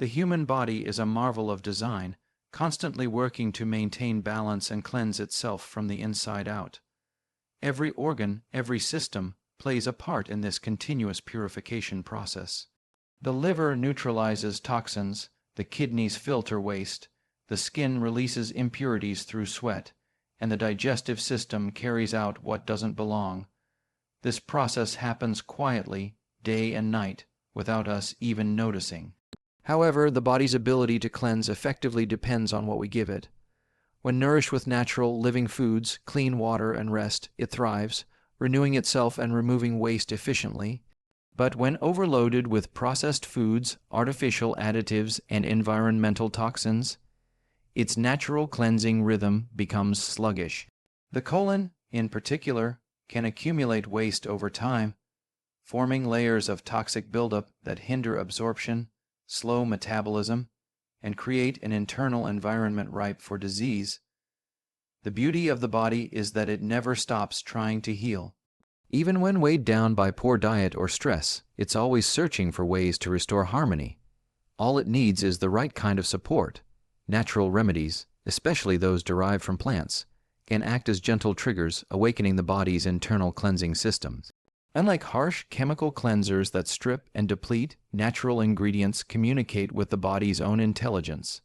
The human body is a marvel of design, constantly working to maintain balance and cleanse itself from the inside out. Every organ, every system, plays a part in this continuous purification process. The liver neutralizes toxins, the kidneys filter waste, the skin releases impurities through sweat, and the digestive system carries out what doesn't belong. This process happens quietly, day and night, without us even noticing. However, the body's ability to cleanse effectively depends on what we give it. When nourished with natural, living foods, clean water, and rest, it thrives, renewing itself and removing waste efficiently. But when overloaded with processed foods, artificial additives, and environmental toxins, its natural cleansing rhythm becomes sluggish. The colon, in particular, can accumulate waste over time, forming layers of toxic buildup that hinder absorption, slow metabolism, and create an internal environment ripe for disease. The beauty of the body is that it never stops trying to heal. Even when weighed down by poor diet or stress, it's always searching for ways to restore harmony. All it needs is the right kind of support. Natural remedies, especially those derived from plants, can act as gentle triggers, awakening the body's internal cleansing systems. Unlike harsh chemical cleansers that strip and deplete, natural ingredients communicate with the body's own intelligence.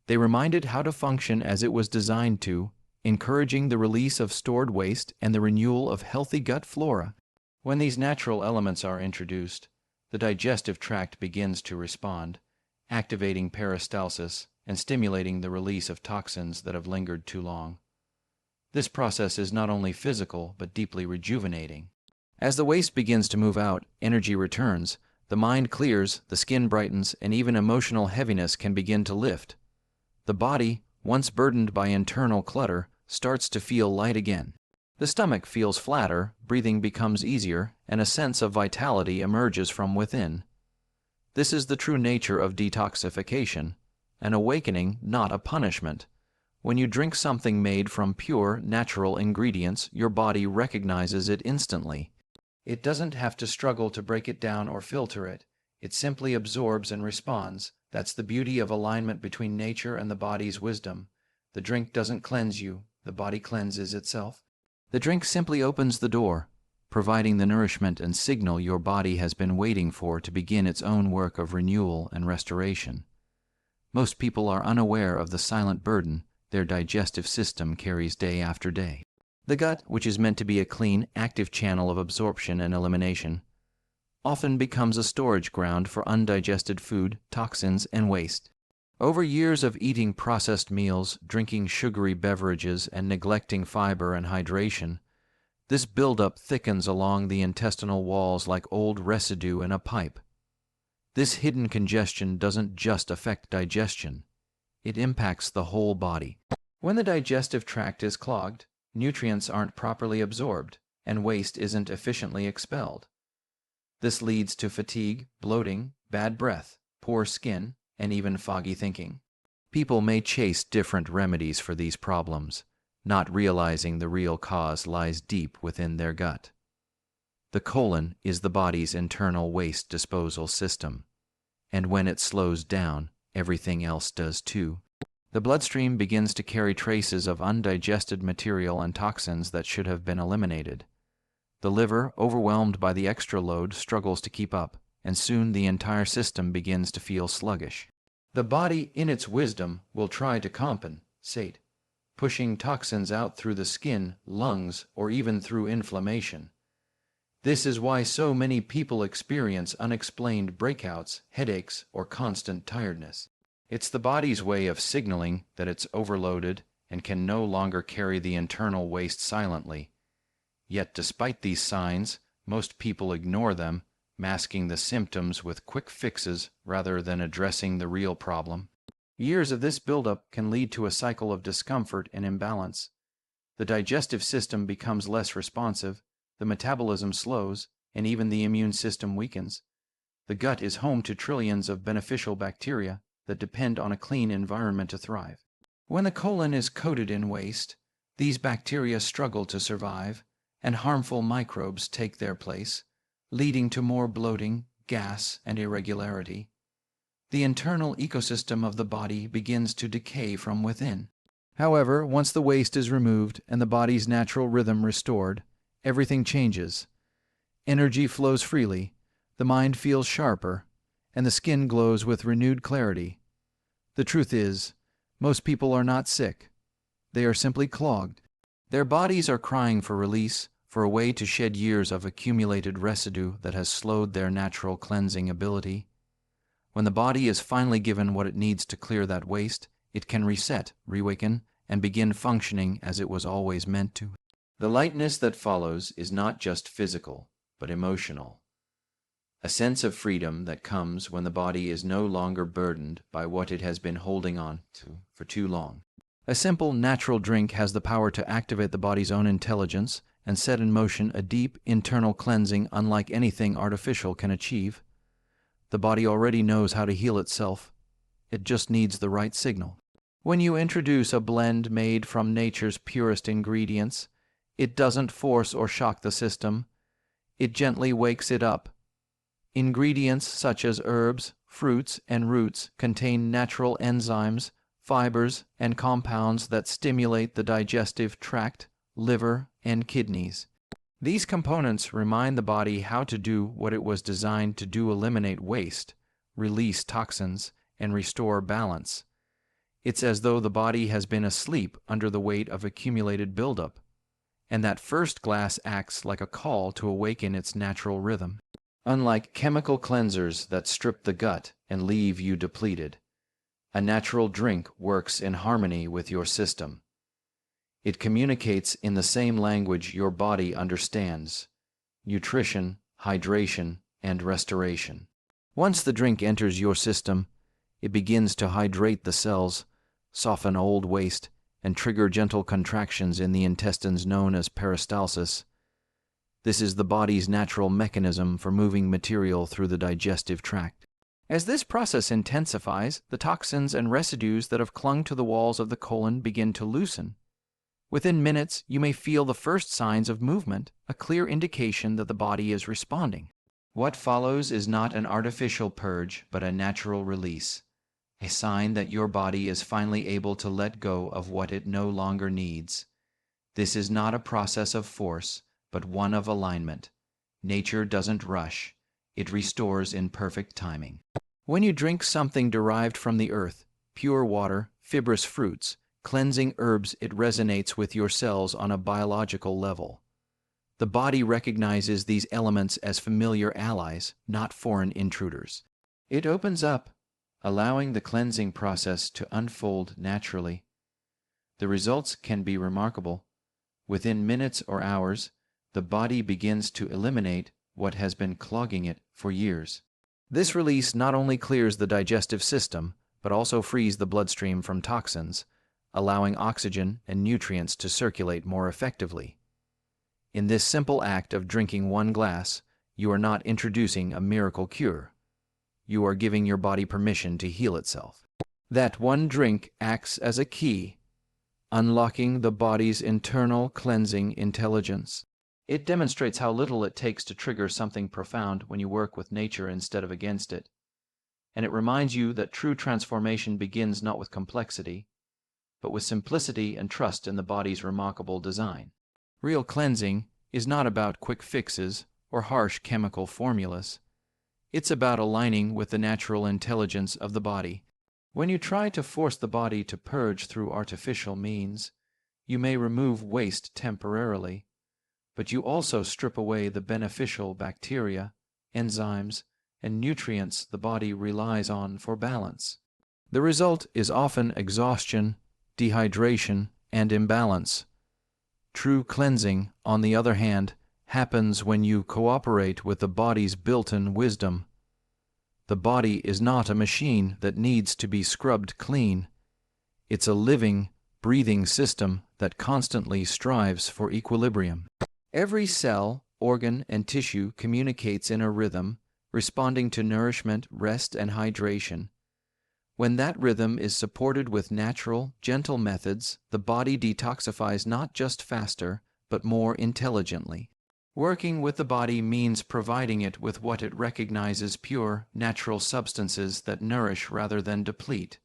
They remind it how to function as it was designed to, encouraging the release of stored waste and the renewal of healthy gut flora. When these natural elements are introduced, the digestive tract begins to respond, activating peristalsis and stimulating the release of toxins that have lingered too long. This process is not only physical but deeply rejuvenating. As the waste begins to move out, energy returns, the mind clears, the skin brightens, and even emotional heaviness can begin to lift. The body, once burdened by internal clutter, starts to feel light again. The stomach feels flatter, breathing becomes easier, and a sense of vitality emerges from within. This is the true nature of detoxification, an awakening, not a punishment. When you drink something made from pure, natural ingredients, your body recognizes it instantly. It doesn't have to struggle to break it down or filter it. It simply absorbs and responds. That's the beauty of alignment between nature and the body's wisdom. The drink doesn't cleanse you, the body cleanses itself. The drink simply opens the door, providing the nourishment and signal your body has been waiting for to begin its own work of renewal and restoration. Most people are unaware of the silent burden their digestive system carries day after day. The gut, which is meant to be a clean, active channel of absorption and elimination, often becomes a storage ground for undigested food, toxins, and waste. Over years of eating processed meals, drinking sugary beverages, and neglecting fiber and hydration, this buildup thickens along the intestinal walls like old residue in a pipe. This hidden congestion doesn't just affect digestion. It impacts the whole body. When the digestive tract is clogged, nutrients aren't properly absorbed, and waste isn't efficiently expelled. This leads to fatigue, bloating, bad breath, poor skin, and even foggy thinking. People may chase different remedies for these problems, not realizing the real cause lies deep within their gut. The colon is the body's internal waste disposal system, and when it slows down, everything else does too. The bloodstream begins to carry traces of undigested material and toxins that should have been eliminated. The liver, overwhelmed by the extra load, struggles to keep up, and soon the entire system begins to feel sluggish. The body, in its wisdom, will try to compensate, pushing toxins out through the skin, lungs, or even through inflammation. This is why so many people experience unexplained breakouts, headaches, or constant tiredness. It's the body's way of signaling that it's overloaded and can no longer carry the internal waste silently. Yet despite these signs, most people ignore them, masking the symptoms with quick fixes rather than addressing the real problem. Years of this buildup can lead to a cycle of discomfort and imbalance. The digestive system becomes less responsive, the metabolism slows, and even the immune system weakens. The gut is home to trillions of beneficial bacteria that depend on a clean environment to thrive. When the colon is coated in waste, these bacteria struggle to survive, and harmful microbes take their place, leading to more bloating, gas, and irregularity. The internal ecosystem of the body begins to decay from within. However, once the waste is removed and the body's natural rhythm restored, everything changes. Energy flows freely, the mind feels sharper, and the skin glows with renewed clarity. The truth is, most people are not sick. They are simply clogged. Their bodies are crying for release, for a way to shed years of accumulated residue that has slowed their natural cleansing ability. When the body is finally given what it needs to clear that waste, it can reset, reawaken, and begin functioning as it was always meant to. The lightness that follows is not just physical, but emotional. A sense of freedom that comes when the body is no longer burdened by what it has been holding on to for too long. A simple, natural drink has the power to activate the body's own intelligence and set in motion a deep, internal cleansing unlike anything artificial can achieve. The body already knows how to heal itself. It just needs the right signal. When you introduce a blend made from nature's purest ingredients, it doesn't force or shock the system. It gently wakes it up. Ingredients such as herbs, fruits, and roots contain natural enzymes, fibers, and compounds that stimulate the digestive tract, liver, and kidneys. These components remind the body how to do what it was designed to do: eliminate waste, release toxins, and restore balance. It's as though the body has been asleep under the weight of accumulated buildup, and that first glass acts like a call to awaken its natural rhythm. Unlike chemical cleansers that strip the gut and leave you depleted, a natural drink works in harmony with your system. It communicates in the same language your body understands: nutrition, hydration, and restoration. Once the drink enters your system, it begins to hydrate the cells, soften old waste, and trigger gentle contractions in the intestines known as peristalsis. This is the body's natural mechanism for moving material through the digestive tract. As this process intensifies, the toxins and residues that have clung to the walls of the colon begin to loosen. Within minutes, you may feel the first signs of movement, a clear indication that the body is responding. What follows is not an artificial purge, but a natural release, a sign that your body is finally able to let go of what it no longer needs. This is not a process of force, but one of alignment. Nature doesn't rush. It restores in perfect timing. When you drink something derived from the earth, pure water, fibrous fruits, cleansing herbs, it resonates with your cells on a biological level. The body recognizes these elements as familiar allies, not foreign intruders. It opens up, allowing the cleansing process to unfold naturally. The results can be remarkable. Within minutes or hours, the body begins to eliminate what has been clogging it for years. This release not only clears the digestive system, but also frees the bloodstream from toxins, allowing oxygen and nutrients to circulate more effectively. In this simple act of drinking one glass, you are not introducing a miracle cure. You are giving your body permission to heal itself. That one drink acts as a key, unlocking the body's internal cleansing intelligence. It demonstrates how little it takes to trigger something profound when you work with nature instead of against it. And it reminds you that true transformation begins not with complexity, but with simplicity and trust in the body's remarkable design. Real cleansing is not about quick fixes or harsh chemical formulas. It's about aligning with the natural intelligence of the body. When you try to force the body to purge through artificial means, you may remove waste temporarily, but you also strip away the beneficial bacteria, enzymes, and nutrients the body relies on for balance. The result is often exhaustion, dehydration, and imbalance. True cleansing, on the other hand, happens when you cooperate with the body's built-in wisdom. The body is not a machine that needs to be scrubbed clean. It's a living, breathing system that constantly strives for equilibrium. Every cell, organ, and tissue communicates in a rhythm, responding to nourishment, rest, and hydration. When that rhythm is supported with natural, gentle methods, the body detoxifies not just faster, but more intelligently. Working with the body means providing it with what it recognizes: pure, natural substances that nourish rather than deplete.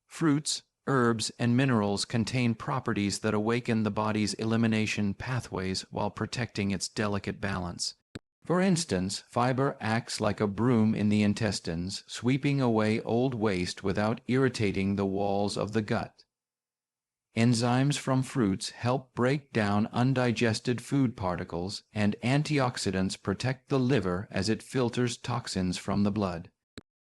Fruits, herbs, and minerals contain properties that awaken the body's elimination pathways while protecting its delicate balance. For instance, fiber acts like a broom in the intestines, sweeping away old waste without irritating the walls of the gut. Enzymes from fruits help break down undigested food particles, and antioxidants protect the liver as it filters toxins from the blood.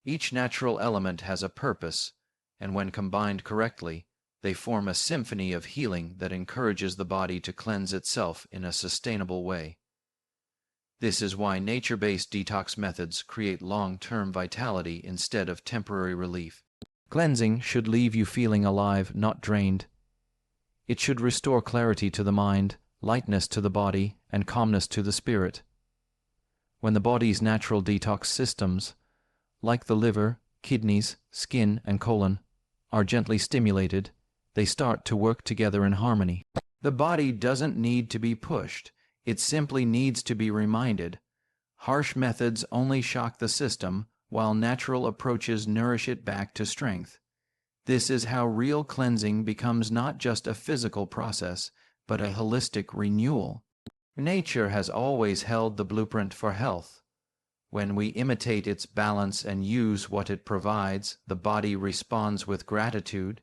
Each natural element has a purpose, and when combined correctly, they form a symphony of healing that encourages the body to cleanse itself in a sustainable way. This is why nature-based detox methods create long-term vitality instead of temporary relief. Cleansing should leave you feeling alive, not drained. It should restore clarity to the mind, lightness to the body, and calmness to the spirit. When the body's natural detox systems, like the liver, kidneys, skin, and colon, are gently stimulated, they start to work together in harmony. The body doesn't need to be pushed. It simply needs to be reminded. Harsh methods only shock the system, while natural approaches nourish it back to strength. This is how real cleansing becomes not just a physical process, but a holistic renewal. Nature has always held the blueprint for health. When we imitate its balance and use what it provides, the body responds with gratitude.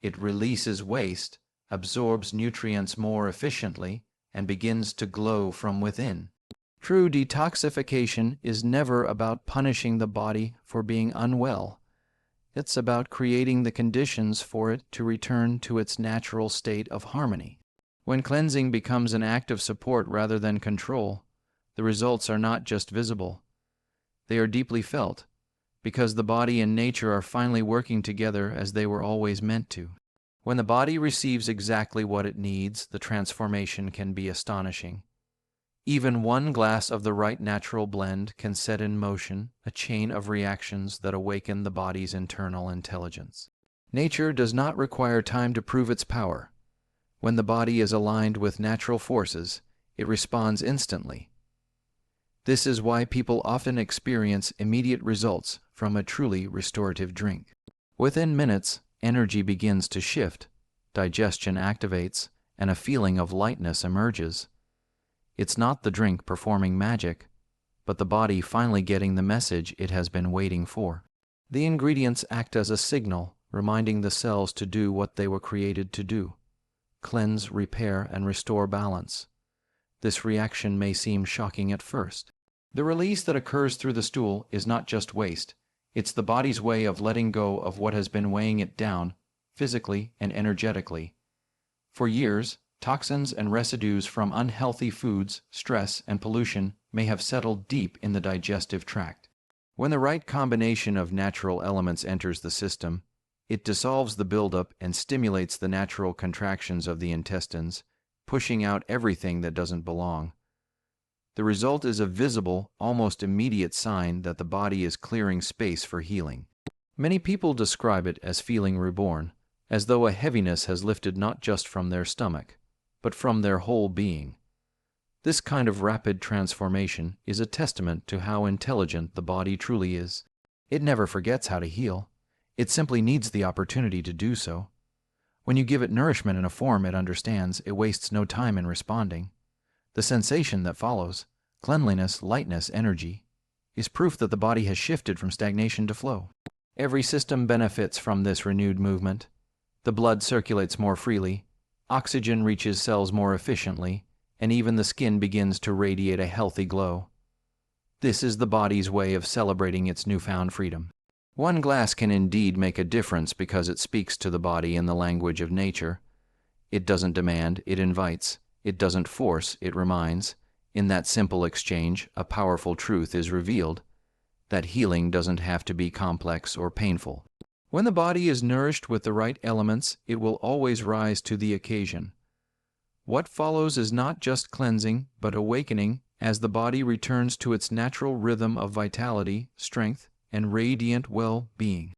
It releases waste, absorbs nutrients more efficiently, and begins to glow from within. True detoxification is never about punishing the body for being unwell. It's about creating the conditions for it to return to its natural state of harmony. When cleansing becomes an act of support rather than control, the results are not just visible. They are deeply felt, because the body and nature are finally working together as they were always meant to. When the body receives exactly what it needs, the transformation can be astonishing. Even one glass of the right natural blend can set in motion a chain of reactions that awaken the body's internal intelligence. Nature does not require time to prove its power. When the body is aligned with natural forces, it responds instantly. This is why people often experience immediate results from a truly restorative drink. Within minutes, energy begins to shift, digestion activates, and a feeling of lightness emerges. It's not the drink performing magic, but the body finally getting the message it has been waiting for. The ingredients act as a signal, reminding the cells to do what they were created to do: cleanse, repair, and restore balance. This reaction may seem shocking at first. The release that occurs through the stool is not just waste. It's the body's way of letting go of what has been weighing it down, physically and energetically. For years, toxins and residues from unhealthy foods, stress, and pollution may have settled deep in the digestive tract. When the right combination of natural elements enters the system, it dissolves the buildup and stimulates the natural contractions of the intestines, pushing out everything that doesn't belong. The result is a visible, almost immediate sign that the body is clearing space for healing. Many people describe it as feeling reborn, as though a heaviness has lifted not just from their stomach, but from their whole being. This kind of rapid transformation is a testament to how intelligent the body truly is. It never forgets how to heal. It simply needs the opportunity to do so. When you give it nourishment in a form it understands, it wastes no time in responding. The sensation that follows, cleanliness, lightness, energy, is proof that the body has shifted from stagnation to flow. Every system benefits from this renewed movement. The blood circulates more freely, oxygen reaches cells more efficiently, and even the skin begins to radiate a healthy glow. This is the body's way of celebrating its newfound freedom. One glass can indeed make a difference because it speaks to the body in the language of nature. It doesn't demand, it invites. It doesn't force, it reminds. In that simple exchange, a powerful truth is revealed: that healing doesn't have to be complex or painful. When the body is nourished with the right elements, it will always rise to the occasion. What follows is not just cleansing, but awakening as the body returns to its natural rhythm of vitality, strength, and radiant well-being.